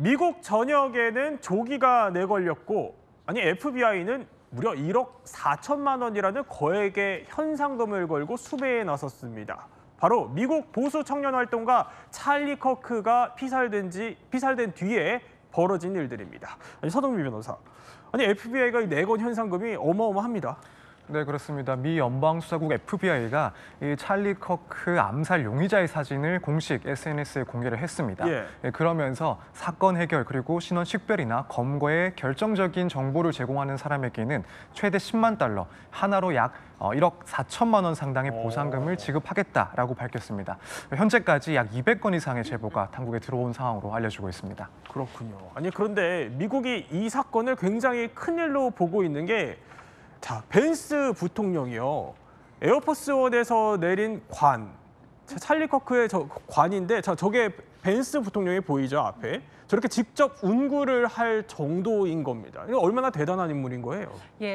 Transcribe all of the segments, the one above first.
미국 전역에는 조기가 내걸렸고 FBI는 무려 1억 4천만 원이라는 거액의 현상금을 걸고 수배에 나섰습니다. 바로 미국 보수 청년 활동가 찰리 커크가 피살된 뒤에 벌어진 일들입니다. 서동미 변호사, FBI가 내건 현상금이 어마어마합니다. 네, 그렇습니다. 미 연방수사국 FBI가 이 찰리 커크 암살 용의자의 사진을 공식 SNS에 공개를 했습니다. 그러면서 사건 해결 그리고 신원 식별이나 검거에 결정적인 정보를 제공하는 사람에게는 최대 10만 달러, 하나로 약 1억 4천만 원 상당의 보상금을 지급하겠다라고 밝혔습니다. 현재까지 약 200건 이상의 제보가 당국에 들어온 상황으로 알려지고 있습니다. 그렇군요. 그런데 미국이 이 사건을 굉장히 큰일로 보고 있는 게 벤스 부통령이요. 에어포스원에서 내린 관, 찰리 커크의 관인데 저게 벤스 부통령이 보이죠, 앞에. 저렇게 직접 운구를 할 정도인 겁니다. 이거 얼마나 대단한 인물인 거예요.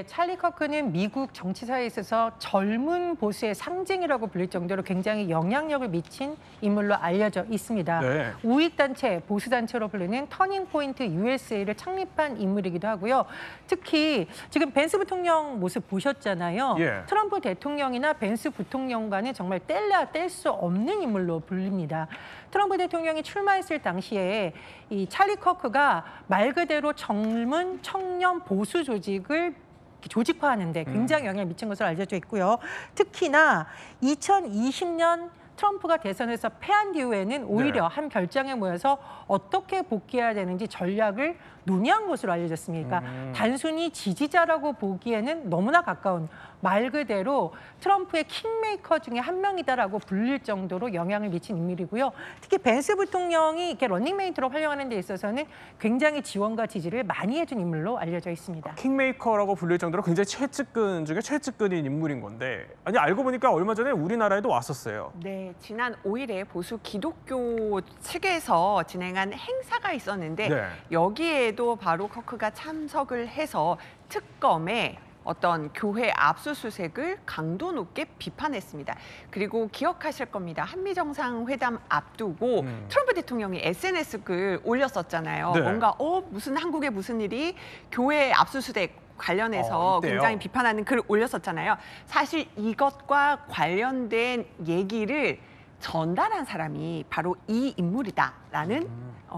찰리 커크는 미국 정치사에 있어서 젊은 보수의 상징이라고 불릴 정도로 굉장히 영향력을 미친 인물로 알려져 있습니다. 우익단체, 보수단체로 불리는 터닝포인트 USA를 창립한 인물이기도 하고요. 특히 지금 벤스 부통령 모습 보셨잖아요. 트럼프 대통령이나 벤스 부통령과는 정말 뗄 수 없는 인물로 불립니다. 트럼프 대통령이 출마했을 당시에 이 찰리 커크가 말 그대로 젊은 청년 보수 조직을 조직화하는 데 굉장히 영향을 미친 것으로 알려져 있고요. 특히나 2020년 트럼프가 대선에서 패한 뒤에는 오히려 한 별장에 모여서 어떻게 복귀해야 되는지 전략을 논의한 것으로 알려졌습니다. 단순히 지지자라고 보기에는 너무나 가까운 말 그대로 트럼프의 킹메이커 중에 한 명이다라고 불릴 정도로 영향을 미친 인물이고요. 특히 벤스 부통령이 이렇게 런닝메이트로 활용하는 데 있어서는 굉장히 지원과 지지를 많이 해준 인물로 알려져 있습니다. 킹메이커라고 불릴 정도로 굉장히 최측근 중에 최측근인 인물인 건데 알고 보니까 얼마 전에 우리나라에도 왔었어요. 네, 지난 5일에 보수 기독교 측에서 진행한 행사가 있었는데 여기에도 바로 커크가 참석을 해서 특검에 어떤 교회 압수수색을 강도 높게 비판했습니다. 그리고 기억하실 겁니다. 한미정상회담 앞두고 트럼프 대통령이 SNS 글 올렸었잖아요. 뭔가 무슨 한국에 무슨 일이 교회 압수수색 관련해서 굉장히 비판하는 글을 올렸었잖아요. 사실 이것과 관련된 얘기를 전달한 사람이 바로 이 인물이다라는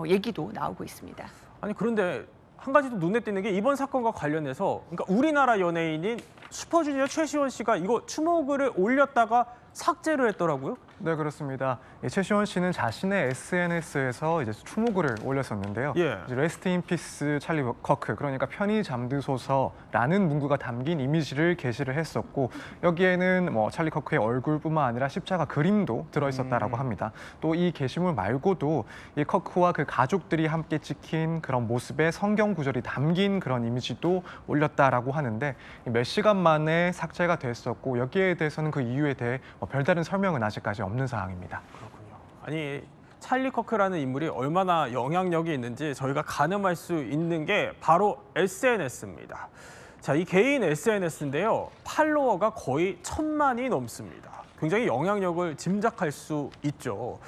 얘기도 나오고 있습니다. 그런데 한 가지 더 눈에 띄는 게 이번 사건과 관련해서 우리나라 연예인인 슈퍼주니어 최시원 씨가 이거 추모글을 올렸다가 삭제를 했더라고요. 네, 그렇습니다. 최시원 씨는 자신의 SNS에서 추모글을 올렸었는데요. 레스트 인 피스 찰리 커크, 그러니까 편히 잠드소서라는 문구가 담긴 이미지를 게시를 했었고 여기에는 찰리 커크의 얼굴뿐만 아니라 십자가 그림도 들어있었다라고 합니다. 또 이 게시물 말고도 이 커크와 그 가족들이 함께 찍힌 그런 모습의 성경 구절이 담긴 그런 이미지도 올렸다라고 하는데 몇 시간 만에 삭제가 됐었고 여기에 대해서는 그 이유에 대해 별다른 설명은 아직까지 없는 상황입니다. 그렇군요. 찰리 커크라는 인물이 얼마나 영향력이 있는지 저희가 가늠할 수 있는 게 바로 SNS입니다. 이 개인 SNS인데요. 팔로워가 거의 1000만이 넘습니다. 굉장히 영향력을 짐작할 수 있죠.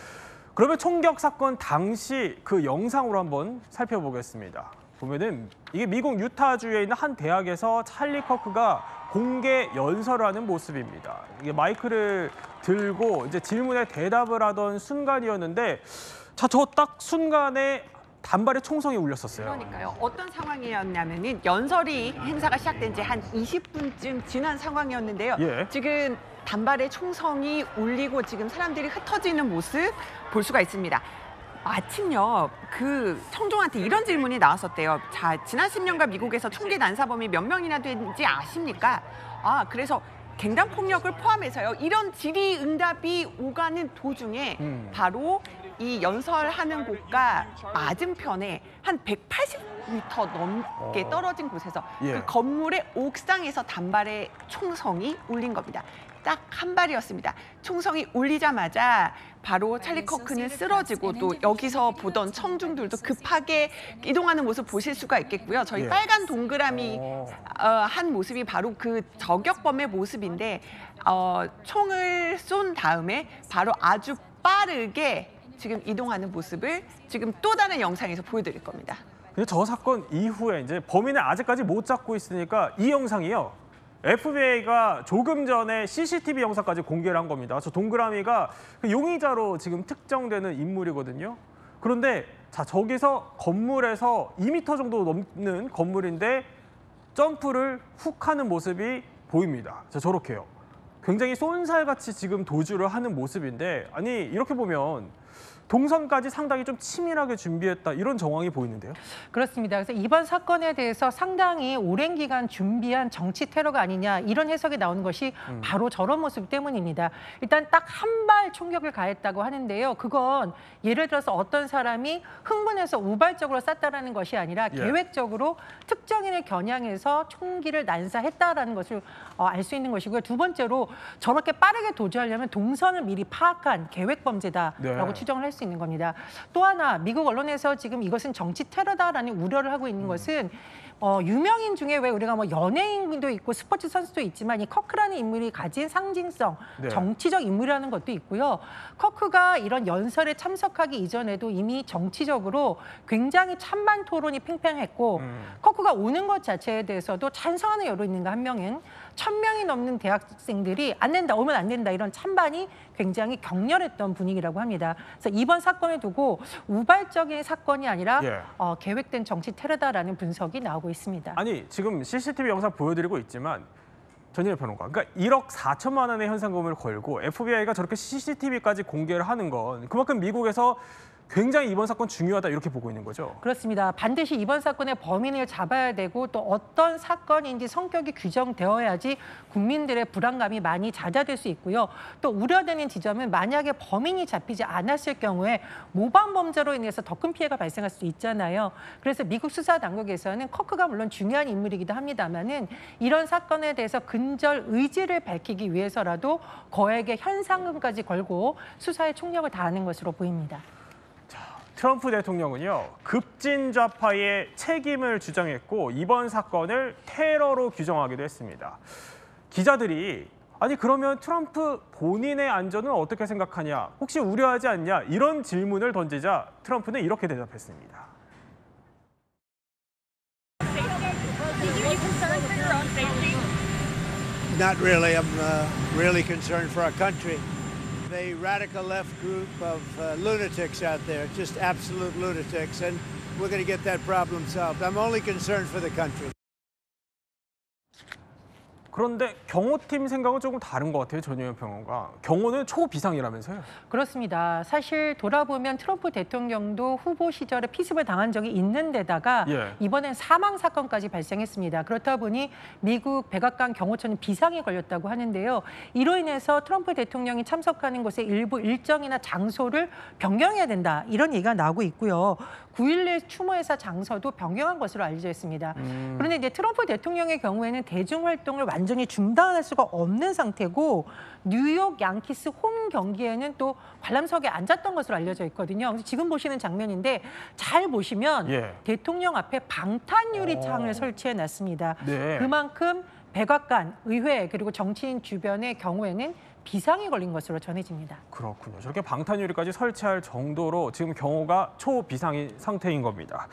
그러면 총격 사건 당시 그 영상으로 한번 살펴보겠습니다. 보면은 이게 미국 유타주에 있는 한 대학에서 찰리 커크가 공개 연설을 하는 모습입니다. 이게 마이크를 들고 질문에 대답을 하던 순간이었는데 저 딱 순간에 단발에 총성이 울렸었어요. 그러니까요. 어떤 상황이었냐면은 연설이 행사가 시작된 지 한 20분쯤 지난 상황이었는데요. 지금 단발에 총성이 울리고 지금 사람들이 흩어지는 모습 볼 수가 있습니다. 마침요, 그 청중한테 이런 질문이 나왔었대요. 지난 10년간 미국에서 총기 난사범이 몇 명이나 된지 아십니까? 그래서 갱단폭력을 포함해서요. 이런 질의응답이 오가는 도중에 바로 이 연설하는 곳과 맞은편에 한 180m 넘게 떨어진 곳에서 그 건물의 옥상에서 단발의 총성이 울린 겁니다. 딱 한 발이었습니다. 총성이 울리자마자 바로 찰리 커크는 쓰러지고 또 여기서 보던 청중들도 급하게 이동하는 모습 보실 수가 있겠고요. 저희 빨간 동그라미 한 모습이 바로 그 저격범의 모습인데 총을 쏜 다음에 바로 아주 빠르게 지금 이동하는 모습을 지금 또 다른 영상에서 보여드릴 겁니다. 근데 저 사건 이후에 이제 범인을 아직까지 못 잡고 있으니까 이 영상이요. FBI가 조금 전에 CCTV 영상까지 공개를 한 겁니다. 저 동그라미가 그 용의자로 지금 특정되는 인물이거든요. 그런데 자, 저기서 건물에서 2m 정도 넘는 건물인데 점프를 훅 하는 모습이 보입니다. 자, 저렇게요. 굉장히 쏜살같이 지금 도주를 하는 모습인데, 아니 이렇게 보면 동선까지 상당히 좀 치밀하게 준비했다, 이런 정황이 보이는데요. 그렇습니다. 그래서 이번 사건에 대해서 상당히 오랜 기간 준비한 정치 테러가 아니냐, 이런 해석이 나오는 것이 바로 저런 모습 때문입니다. 일단 딱 한 발 총격을 가했다고 하는데요. 그건 예를 들어서 어떤 사람이 흥분해서 우발적으로 쐈다라는 것이 아니라 계획적으로 특정인을 겨냥해서 총기를 난사했다라는 것을 알 수 있는 것이고요. 두 번째로 저렇게 빠르게 도주하려면 동선을 미리 파악한 계획 범죄다라고 추정을 할 수 있는 겁니다. 또 하나, 미국 언론에서 지금 이것은 정치 테러다라는 우려를 하고 있는 것은 유명인 중에 왜 우리가 뭐 연예인도 있고 스포츠 선수도 있지만 이 커크라는 인물이 가진 상징성, 정치적 인물이라는 것도 있고요. 커크가 이런 연설에 참석하기 이전에도 이미 정치적으로 굉장히 찬반 토론이 팽팽했고 커크가 오는 것 자체에 대해서도 찬성하는 여론인가 한 명은 1000명이 넘는 대학생들이 안 된다, 오면 안 된다, 이런 찬반이 굉장히 격렬했던 분위기라고 합니다. 그래서 이번 사건을 두고 우발적인 사건이 아니라 계획된 정치 테러다라는 분석이 나오고 있습니다. 아니, 지금 CCTV 영상 보여드리고 있지만 전현희 평론가, 그러니까 1억 4천만 원의 현상금을 걸고 FBI가 저렇게 CCTV까지 공개를 하는 건 그만큼 미국에서 굉장히 이번 사건 중요하다, 이렇게 보고 있는 거죠? 그렇습니다. 반드시 이번 사건의 범인을 잡아야 되고 또 어떤 사건인지 성격이 규정되어야지 국민들의 불안감이 많이 잦아들 수 있고요. 또 우려되는 지점은 만약에 범인이 잡히지 않았을 경우에 모방 범죄로 인해서 더 큰 피해가 발생할 수 있잖아요. 그래서 미국 수사 당국에서는 커크가 물론 중요한 인물이기도 합니다만은 이런 사건에 대해서 근절 의지를 밝히기 위해서라도 거액의 현상금까지 걸고 수사에 총력을 다하는 것으로 보입니다. 트럼프 대통령은요, 급진 좌파의 책임을 주장했고 이번 사건을 테러로 규정하기도 했습니다. 기자들이 아니 그러면 트럼프 본인의 안전은 어떻게 생각하냐, 혹시 우려하지 않냐, 이런 질문을 던지자 트럼프는 이렇게 대답했습니다. Not really. I'm really concerned for our country. A radical left group of lunatics out there, just absolute lunatics, and we're going to get that problem solved. I'm only concerned for the country. 그런데 경호팀 생각은 조금 다른 것 같아요, 전유현 평론가. 경호는 초비상이라면서요? 그렇습니다. 사실 돌아보면 트럼프 대통령도 후보 시절에 피습을 당한 적이 있는 데다가 이번엔 사망 사건까지 발생했습니다. 그렇다 보니 미국 백악관 경호처는 비상이 걸렸다고 하는데요. 이로 인해서 트럼프 대통령이 참석하는 곳의 일부 일정이나 장소를 변경해야 된다, 이런 얘기가 나오고 있고요. 9.11 추모회사 장소도 변경한 것으로 알려져 있습니다. 그런데 이제 트럼프 대통령의 경우에는 대중 활동을 완전히 중단할 수가 없는 상태고 뉴욕 양키스 홈 경기에는 또 관람석에 앉았던 것으로 알려져 있거든요. 그래서 지금 보시는 장면인데 잘 보시면 대통령 앞에 방탄 유리창을 설치해 놨습니다. 그만큼 백악관, 의회 그리고 정치인 주변의 경우에는 비상이 걸린 것으로 전해집니다. 그렇군요. 저렇게 방탄유리까지 설치할 정도로 지금 경호가 초비상인 상태인 겁니다.